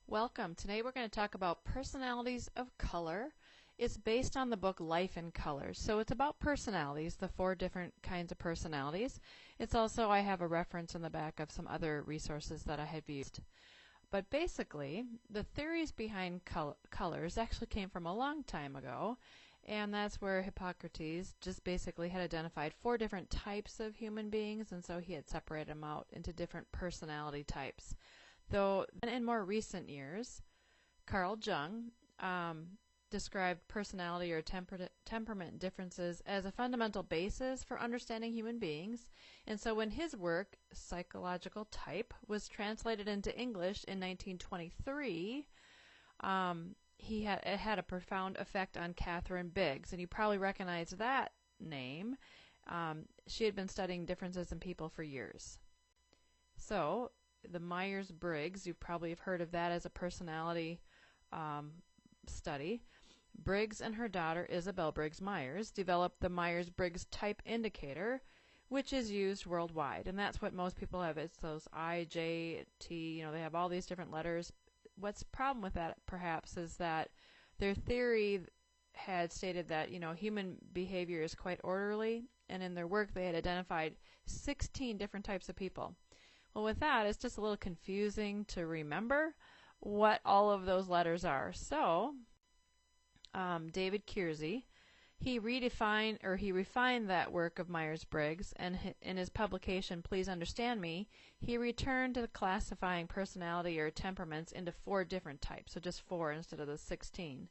Welcome. Today we're going to talk about personalities of color. It's based on the book Life in Colors. So it's about personalities, the 4 different kinds of personalities. It's also, I have a reference in the back of some other resources that I have used. But basically, the theories behind colors actually came from a long time ago, and that's where Hippocrates just basically had identified 4 different types of human beings, and so he had separated them out into different personality types. Though in more recent years, Carl Jung described personality or temperament differences as a fundamental basis for understanding human beings. And so when his work, Psychological Type, was translated into English in 1923, it had a profound effect on Catherine Biggs. And you probably recognize that name. She had been studying differences in people for years. So the Myers-Briggs, you probably have heard of that as a personality study. Briggs and her daughter Isabel Briggs-Myers developed the Myers-Briggs Type Indicator, which is used worldwide. And that's what most people have. It's those I, J, T, they have all these different letters. What's the problem with that, perhaps, is that their theory had stated that, human behavior is quite orderly, and in their work they had identified 16 different types of people. Well, with that, it's just a little confusing to remember what all of those letters are. So, David Kiersey, he refined that work of Myers-Briggs, and in his publication, Please Understand Me, he returned to classifying personality or temperaments into 4 different types, so just 4 instead of the 16.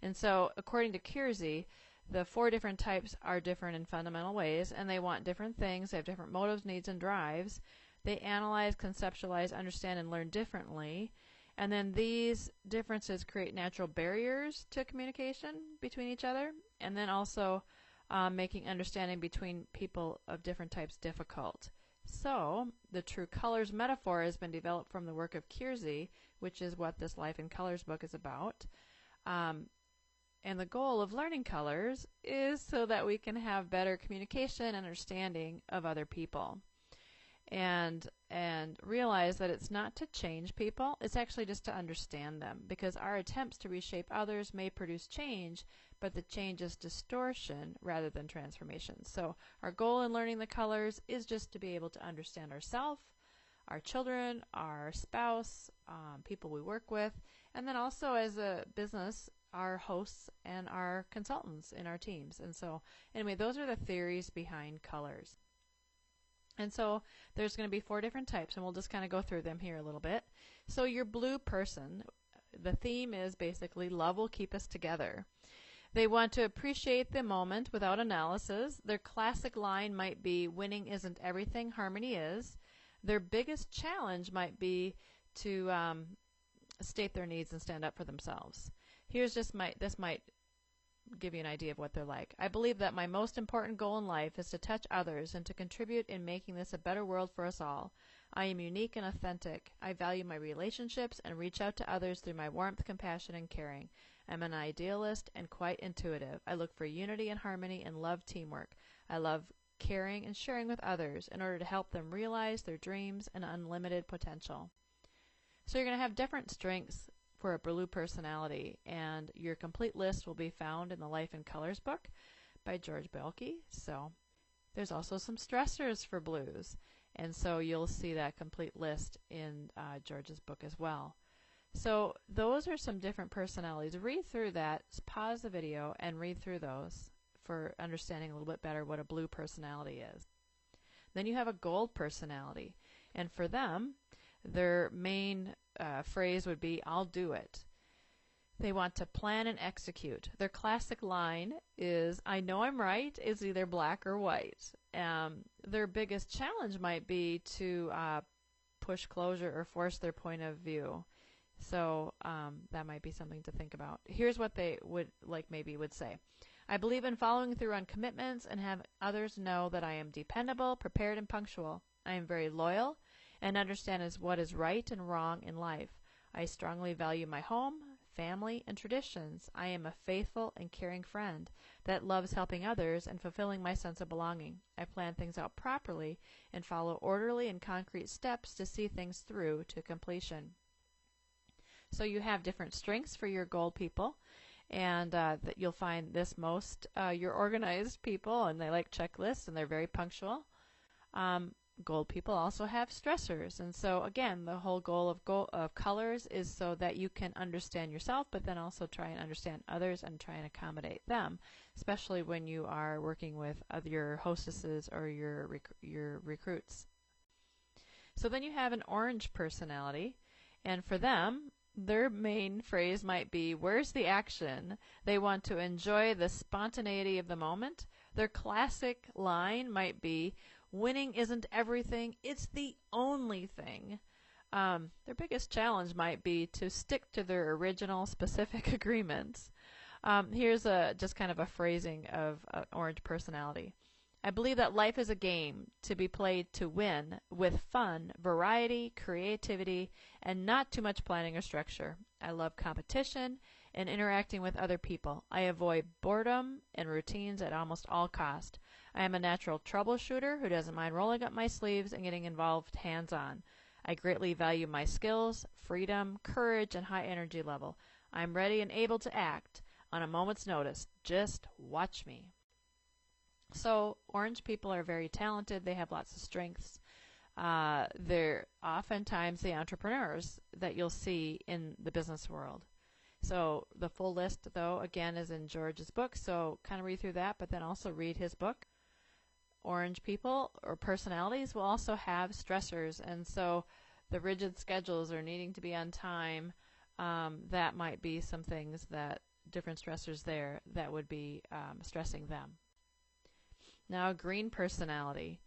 And so, according to Kiersey, the 4 different types are different in fundamental ways, and they want different things, they have different motives, needs, and drives. They analyze, conceptualize, understand, and learn differently. And then these differences create natural barriers to communication between each other, and then also making understanding between people of different types difficult. So the true colors metaphor has been developed from the work of Kiersey, which is what this Life in Colors book is about. And the goal of learning colors is so that we can have better communication and understanding of other people. And realize that it's not to change people, it's actually just to understand them, because our attempts to reshape others may produce change, but the change is distortion rather than transformation. So our goal in learning the colors is just to be able to understand ourselves, our children, our spouse, people we work with, and then also as a business, our hosts and our consultants in our teams. And so anyway, those are the theories behind colors. And so there's going to be 4 different types, and we'll just kind of go through them here a little bit. So your blue person, the theme is basically love will keep us together. They want to appreciate the moment without analysis. Their classic line might be, winning isn't everything, harmony is. Their biggest challenge might be to state their needs and stand up for themselves. This might give you an idea of what they're like. I believe that my most important goal in life is to touch others and to contribute in making this a better world for us all. I am unique and authentic. I value my relationships and reach out to others through my warmth, compassion, and caring. I'm an idealist and quite intuitive. I look for unity and harmony and love teamwork. I love caring and sharing with others in order to help them realize their dreams and unlimited potential. So you're going to have different strengths for a blue personality, and your complete list will be found in the Life in Colors book by George Belke. So there's also some stressors for blues, and so you'll see that complete list in George's book as well. So those are some different personalities. Read through that, pause the video, and read through those for understanding a little bit better what a blue personality is. Then you have a gold personality, and for them, their main phrase would be, I'll do it. They want to plan and execute. Their classic line is, I know I'm right, is either black or white. Their biggest challenge might be to push closure or force their point of view. So that might be something to think about. Here's what they would say. I believe in following through on commitments and have others know that I am dependable, prepared, and punctual. I am very loyal and understand what is right and wrong in life. I strongly value my home, family, and traditions. I am a faithful and caring friend that loves helping others and fulfilling my sense of belonging. I plan things out properly and follow orderly and concrete steps to see things through to completion. So you have different strengths for your gold people, and that you'll find this most your organized people, and they like checklists and they're very punctual. Gold people also have stressors, and so again, the whole goal of colors is so that you can understand yourself, but then also try and understand others and try and accommodate them, especially when you are working with your hostesses or your recruits. So then you have an orange personality, and for them, their main phrase might be, where's the action? They want to enjoy the spontaneity of the moment. Their classic line might be, winning isn't everything, it's the only thing. Their biggest challenge might be to stick to their original specific agreements. Here's just kind of a phrasing of orange personality. I believe that life is a game to be played to win, with fun, variety, creativity, and not too much planning or structure. I love competition and interacting with other people. I avoid boredom and routines at almost all cost. I am a natural troubleshooter who doesn't mind rolling up my sleeves and getting involved hands-on. I greatly value my skills, freedom, courage, and high energy level. I am ready and able to act on a moment's notice. Just watch me. So orange people are very talented. They have lots of strengths. They're oftentimes the entrepreneurs that you'll see in the business world. So the full list, though, again, is in George's book. So kind of read through that, but then also read his book. Orange people or personalities will also have stressors, and so the rigid schedules or needing to be on time, that might be some things that different stressors there that would be stressing them. Now, a green personality,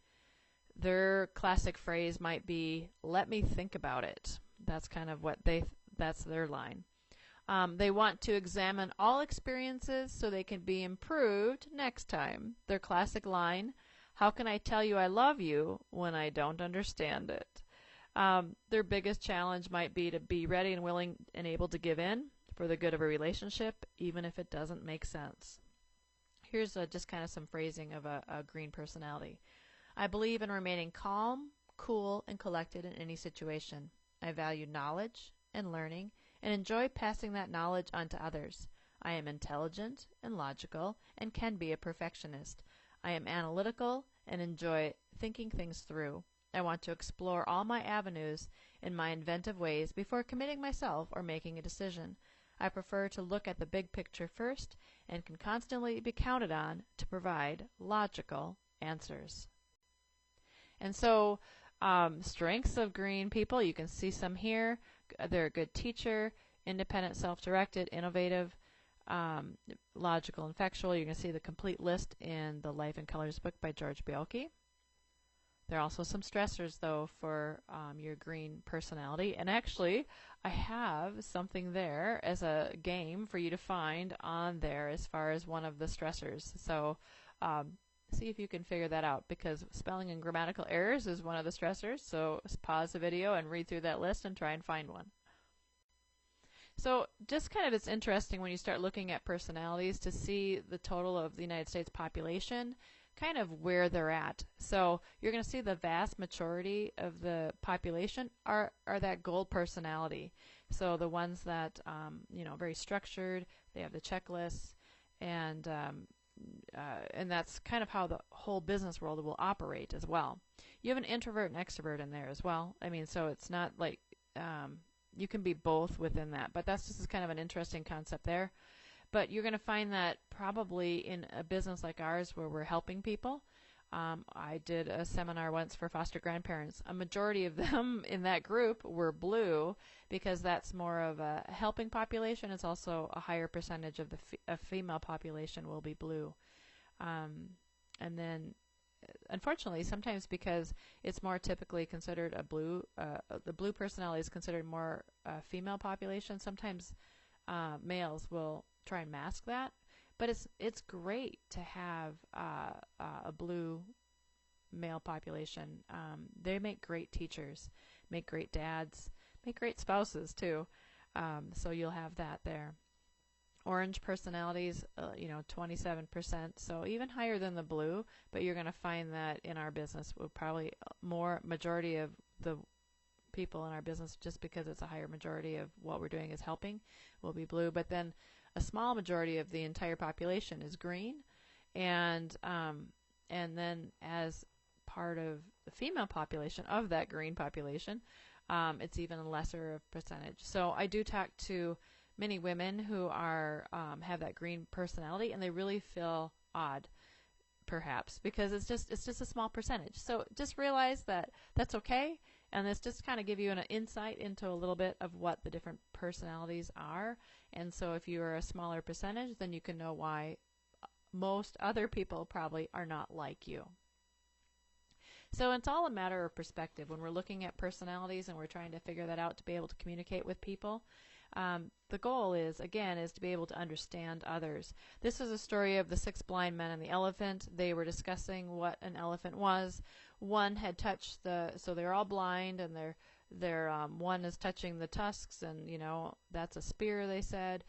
their classic phrase might be, let me think about it. That's kind of that's their line. They want to examine all experiences so they can be improved next time. Their classic line, how can I tell you I love you when I don't understand it? Their biggest challenge might be to be ready and willing and able to give in for the good of a relationship, even if it doesn't make sense. Here's just kind of some phrasing of a green personality. I believe in remaining calm, cool, and collected in any situation. I value knowledge and learning and enjoy passing that knowledge on to others. I am intelligent and logical and can be a perfectionist. I am analytical and enjoy thinking things through. I want to explore all my avenues in my inventive ways before committing myself or making a decision. I prefer to look at the big picture first and can constantly be counted on to provide logical answers. And so strengths of green people, you can see some here. They're a good teacher, independent, self-directed, innovative, logical, and factual. You can see the complete list in the Life in Colors book by George Bielke. There are also some stressors, though, for your green personality. And actually, I have something there as a game for you to find on there as far as one of the stressors. So see if you can figure that out, because spelling and grammatical errors is one of the stressors. So pause the video and read through that list and try and find one. So just kind of it's interesting when you start looking at personalities to see the total of the United States population, kind of where they're at. So you're going to see the vast majority of the population are that gold personality. So the ones that, very structured, they have the checklists, and that's kind of how the whole business world will operate as well. You have an introvert and extrovert in there as well. I mean, so it's not like you can be both within that, but that's just kind of an interesting concept there. But you're going to find that probably in a business like ours where we're helping people. I did a seminar once for foster grandparents. A majority of them in that group were blue because that's more of a helping population. It's also a higher percentage of the female population will be blue. And then, unfortunately, sometimes because it's more typically considered a blue, the blue personality is considered more female population. Sometimes males will try and mask that, but it's great to have a blue male population. They make great teachers, make great dads, make great spouses too. So you'll have that there. Orange personalities, 27%, so even higher than the blue, but you're going to find that in our business, we'll probably majority of the people in our business, just because it's a higher majority of what we're doing is helping, will be blue. But then a small majority of the entire population is green, and then as part of the female population of that green population, it's even a lesser of percentage. So I do talk to many women who are have that green personality, and they really feel odd, perhaps, because it's just a small percentage. So just realize that that's okay, and this just kind of give you an insight into a little bit of what the different personalities are. And so if you are a smaller percentage, then you can know why most other people probably are not like you. So it's all a matter of perspective when we're looking at personalities and we're trying to figure that out to be able to communicate with people. The goal is, again, is to be able to understand others. This is a story of the 6 blind men and the elephant. They were discussing what an elephant was. One had touched so they're all blind, and one is touching the tusks, and that's a spear, they said.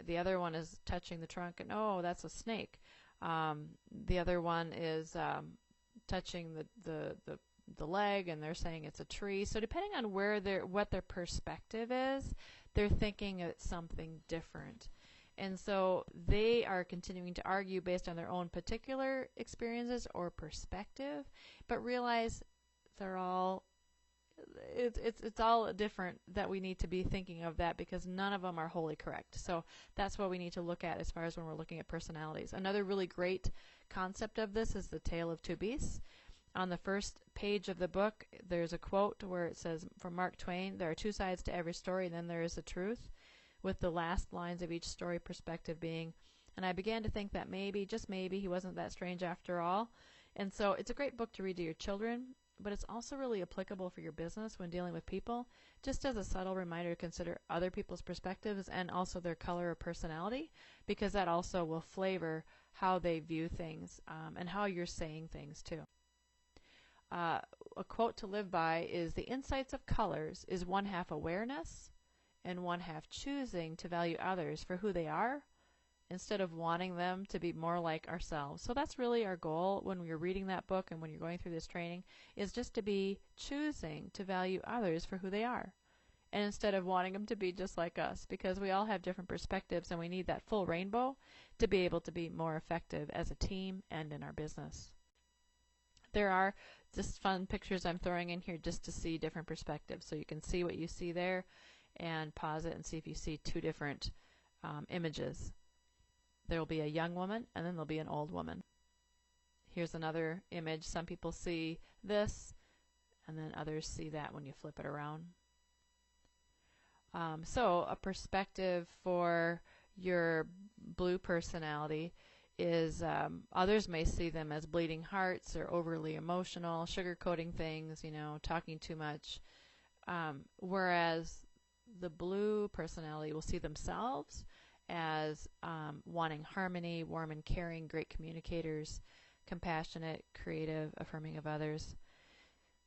The other one is touching the trunk, and oh, that's a snake. The other one is touching the leg, and they're saying it's a tree. So depending on what their perspective is, they're thinking it's something different. And so they are continuing to argue based on their own particular experiences or perspective, but realize it's all different, that we need to be thinking of that, because none of them are wholly correct. So that's what we need to look at as far as when we're looking at personalities. Another really great concept of this is the tale of 2 beasts. On the first page of the book, there's a quote where it says, from Mark Twain, "There are 2 sides to every story, and then there is the truth," with the last lines of each story perspective being, "And I began to think that maybe, just maybe, he wasn't that strange after all." And so it's a great book to read to your children, but it's also really applicable for your business when dealing with people, just as a subtle reminder to consider other people's perspectives and also their color or personality, because that also will flavor how they view things and how you're saying things too. A quote to live by is, "The insights of colors is 1/2 awareness and 1/2 choosing to value others for who they are instead of wanting them to be more like ourselves." So that's really our goal when you're reading that book and when you're going through this training, is just to be choosing to value others for who they are, and instead of wanting them to be just like us, because we all have different perspectives and we need that full rainbow to be able to be more effective as a team and in our business. There are just fun pictures I'm throwing in here just to see different perspectives, so you can see what you see there and pause it and see if you see 2 different images. There will be a young woman, and then there'll be an old woman. Here's another image. Some people see this, and then others see that when you flip it around. So a perspective for your blue personality is, others may see them as bleeding hearts or overly emotional, sugarcoating things, talking too much, whereas the blue personality will see themselves as wanting harmony, warm and caring, great communicators, compassionate, creative, affirming of others.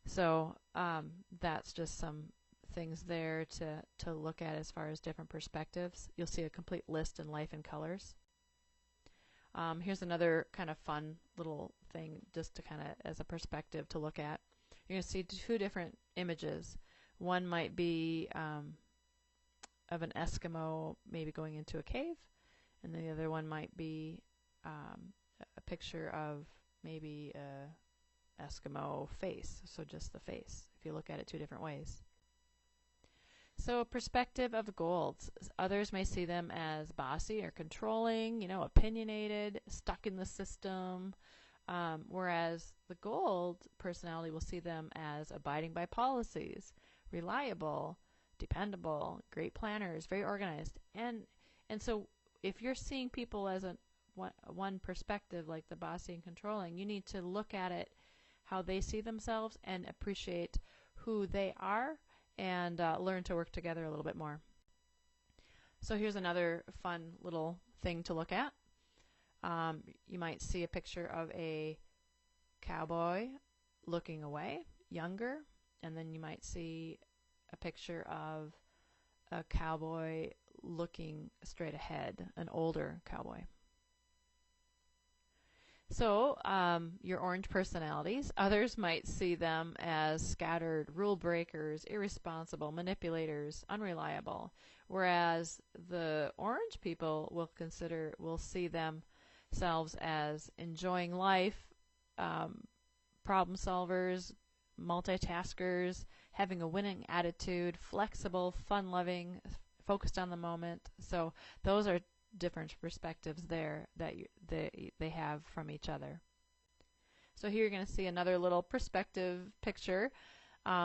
So that's just some things there to look at as far as different perspectives. You'll see a complete list in Life in Colors. Here's another kind of fun little thing just to kind of as a perspective to look at. You're going to see 2 different images. One might be of an Eskimo maybe going into a cave, and the other one might be a picture of maybe a Eskimo face, so just the face, if you look at it 2 different ways. So perspective of gold. Others may see them as bossy or controlling, opinionated, stuck in the system, whereas the gold personality will see them as abiding by policies, reliable, dependable, great planners, very organized. And so if you're seeing people as one perspective, like the bossy and controlling, you need to look at it how they see themselves and appreciate who they are, and learn to work together a little bit more. So here's another fun little thing to look at. You might see a picture of a cowboy looking away, younger, and then you might see a picture of a cowboy looking straight ahead, an older cowboy. So, your orange personalities, others might see them as scattered, rule breakers, irresponsible, manipulators, unreliable, whereas the orange people will see themselves as enjoying life, problem solvers, multitaskers, having a winning attitude, flexible, fun-loving, focused on the moment. So those are different perspectives there that they have from each other. So here you're going to see another little perspective picture.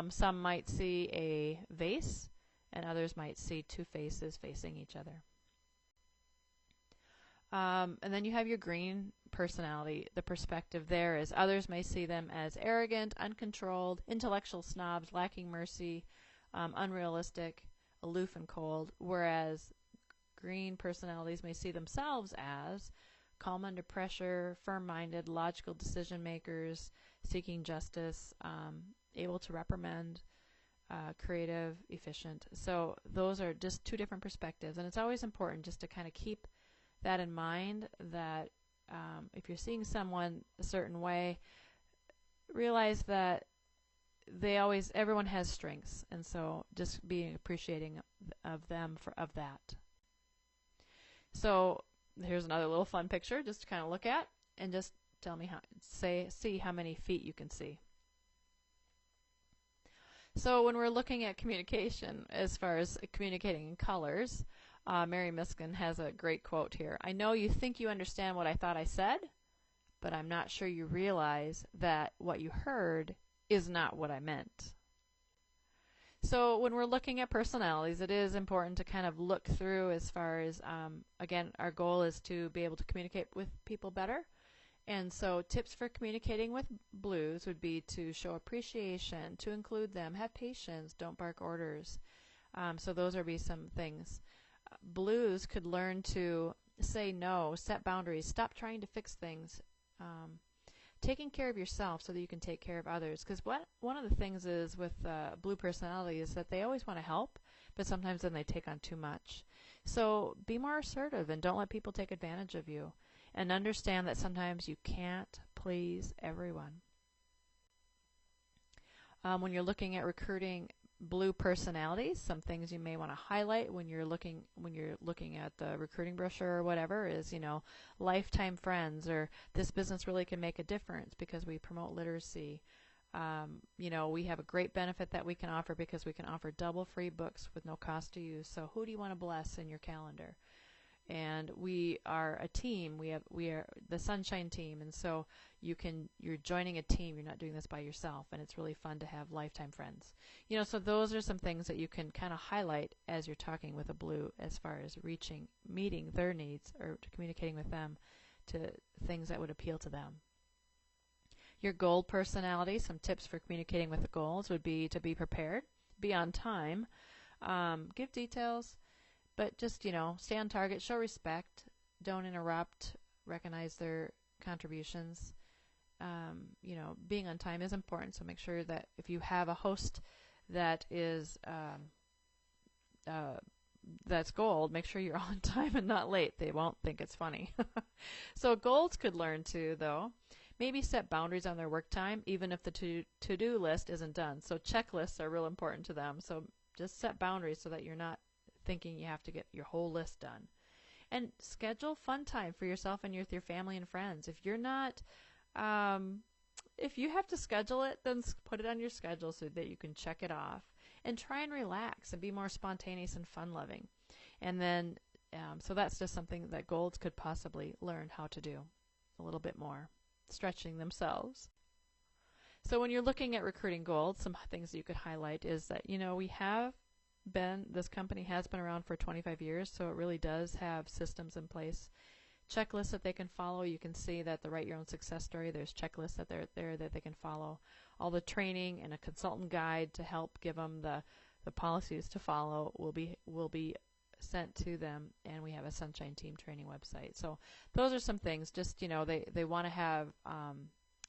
Some might see a vase, and others might see two faces facing each other. And then you have your green personality. The perspective there is others may see them as arrogant, uncontrolled, intellectual snobs, lacking mercy, unrealistic, aloof and cold, whereas green personalities may see themselves as calm under pressure, firm-minded, logical decision makers, seeking justice, able to reprimand, creative, efficient. So those are just two different perspectives, and it's always important just to kind of keep that in mind, that if you're seeing someone a certain way, realize that everyone has strengths, and so just being appreciating of them of that. So here's another little fun picture just to kind of look at, and just tell me see how many feet you can see. So when we're looking at communication, as far as communicating in colors, Mary Miskin has a great quote here. "I know you think you understand what I thought I said, but I'm not sure you realize that what you heard is not what I meant." So when we're looking at personalities, it is important to kind of look through as far as, again, our goal is to be able to communicate with people better. And so tips for communicating with blues would be to show appreciation, to include them, have patience, don't bark orders. So those would be some things. Blues could learn to say no, set boundaries, stop trying to fix things, taking care of yourself so that you can take care of others. Because one of the things is with blue personality is that they always want to help, but sometimes then they take on too much. So be more assertive and don't let people take advantage of you. And understand that sometimes you can't please everyone. When you're looking at recruiting blue personalities, some things you may want to highlight when you're looking at the recruiting brochure or whatever is, lifetime friends, or this business really can make a difference because we promote literacy. We have a great benefit that we can offer because we can offer double free books with no cost to you. So who do you want to bless in your calendar? And we are a team. We are the Sunshine Team, and so you're joining a team. You're not doing this by yourself, and it's really fun to have lifetime friends. So those are some things that you can kind of highlight as you're talking with a blue, as far as meeting their needs, or communicating with them to things that would appeal to them. Your gold personality, some tips for communicating with the goals would be to be prepared, be on time, give details, but just, stay on target, show respect, don't interrupt, recognize their contributions. Being on time is important, so make sure that if you have a host that is that's gold, make sure you're on time and not late. They won't think it's funny. So golds could learn to, though, maybe set boundaries on their work time, even if the to-do list isn't done. So checklists are real important to them. So just set boundaries so that you're not thinking you have to get your whole list done. And schedule fun time for yourself and with your family and friends. If you're not, if you have to schedule it, then put it on your schedule so that you can check it off. And try and relax and be more spontaneous and fun-loving. And then, so that's just something that golds could possibly learn how to do a little bit more, stretching themselves. So when you're looking at recruiting golds, some things that you could highlight is that, this company has been around for 25 years, so it really does have systems in place, checklists that they can follow. You can see that the Write Your Own Success Story, there's checklists that they're there that they can follow. All the training and a consultant guide to help give them the policies to follow will be sent to them, and we have a Sunshine Team training website. So those are some things. Just they want to have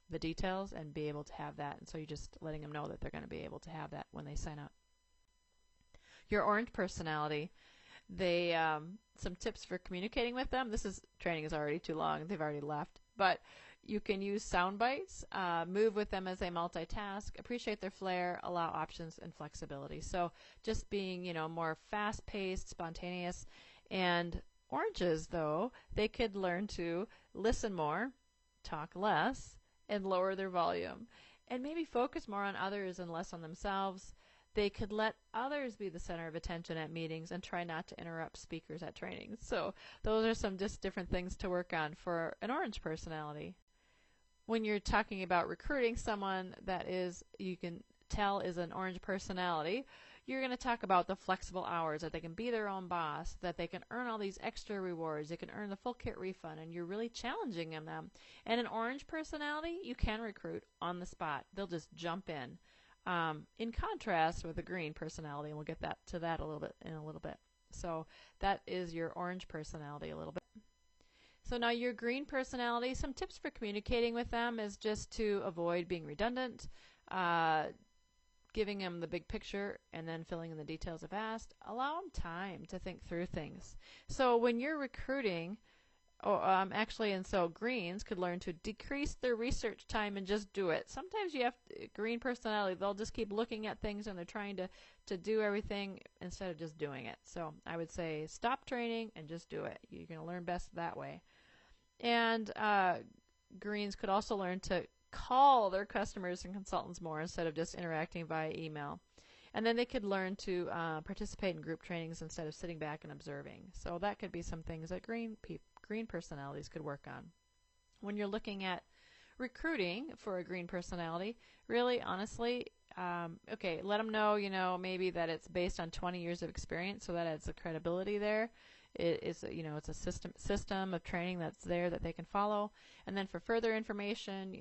the details and be able to have that, and so you're just letting them know that they're going to be able to have that when they sign up. Your orange personality, some tips for communicating with them. Training is already too long. They've already left. But, You can use sound bites, move with them as they multitask, appreciate their flair, allow options and flexibility. So just being, more fast-paced, spontaneous. And oranges, though, they could learn to listen more, talk less, and lower their volume. And maybe focus more on others and less on themselves. They could let others be the center of attention at meetings and try not to interrupt speakers at trainings. So those are some just different things to work on for an orange personality. When you're talking about recruiting someone that you can tell is an orange personality, you're going to talk about the flexible hours, that they can be their own boss, that they can earn all these extra rewards, they can earn the full kit refund, and you're really challenging them. And an orange personality, you can recruit on the spot. They'll just jump in contrast with a green personality, and we'll get to that in a little bit. So that is your orange personality a little bit. So now your green personality, some tips for communicating with them is just to avoid being redundant, giving them the big picture and then filling in the details if asked. Allow them time to think through things. So when you're recruiting, so greens could learn to decrease their research time and just do it. Sometimes green personality, they'll just keep looking at things and they're trying to do everything instead of just doing it. So I would say stop training and just do it. You're going to learn best that way. And greens could also learn to call their customers and consultants more instead of just interacting via email. And then they could learn to participate in group trainings instead of sitting back and observing. So that could be some things that green personalities could work on. When you're looking at recruiting for a green personality, really, honestly, let them know, maybe that it's based on 20 years of experience, so that adds the credibility there. It's a system of training that's there that they can follow. And then for further information,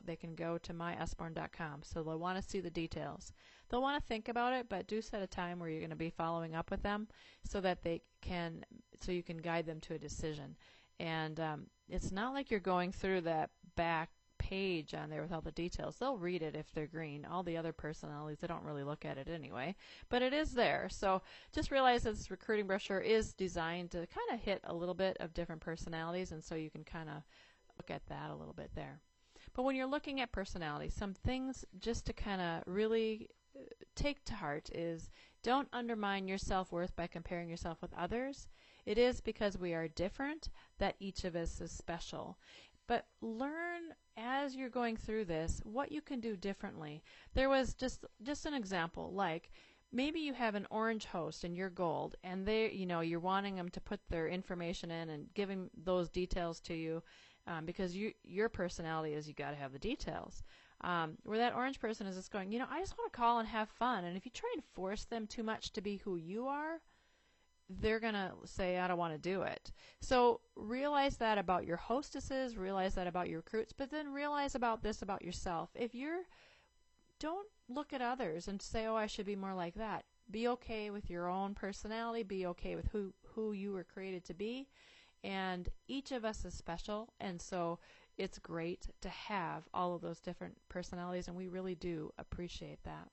they can go to myusborne.com. So they'll want to see the details. They'll want to think about it, but do set a time where you're going to be following up with them so that you can guide them to a decision. And it's not like you're going through that back page on there with all the details. They'll read it if they're green. All the other personalities, they don't really look at it anyway, but it is there. So just realize that this recruiting brochure is designed to kind of hit a little bit of different personalities, and so you can kind of look at that a little bit there. But when you're looking at personalities, some things just to kind of really take to heart is don't undermine your self-worth by comparing yourself with others. It is because we are different that each of us is special. But learn as you're going through this what you can do differently. There was just an example, like maybe you have an orange host and you're gold, and you're wanting them to put their information in and giving those details to you because your personality is you got to have the details. Where that orange person is just going, I just want to call and have fun. And if you try and force them too much to be who you are, they're going to say, I don't want to do it. So realize that about your hostesses, realize that about your recruits, but then realize about this about yourself. Don't look at others and say, I should be more like that. Be okay with your own personality. Be okay with who you were created to be. And each of us is special. And so it's great to have all of those different personalities, and we really do appreciate that.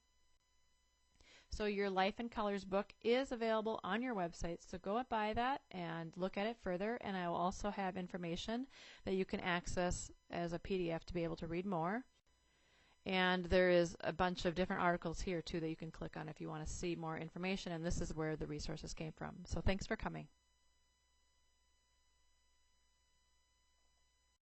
So your Life in Colors book is available on your website, so go and buy that and look at it further. And I will also have information that you can access as a PDF to be able to read more. And there is a bunch of different articles here, too, that you can click on if you want to see more information, and this is where the resources came from. So thanks for coming.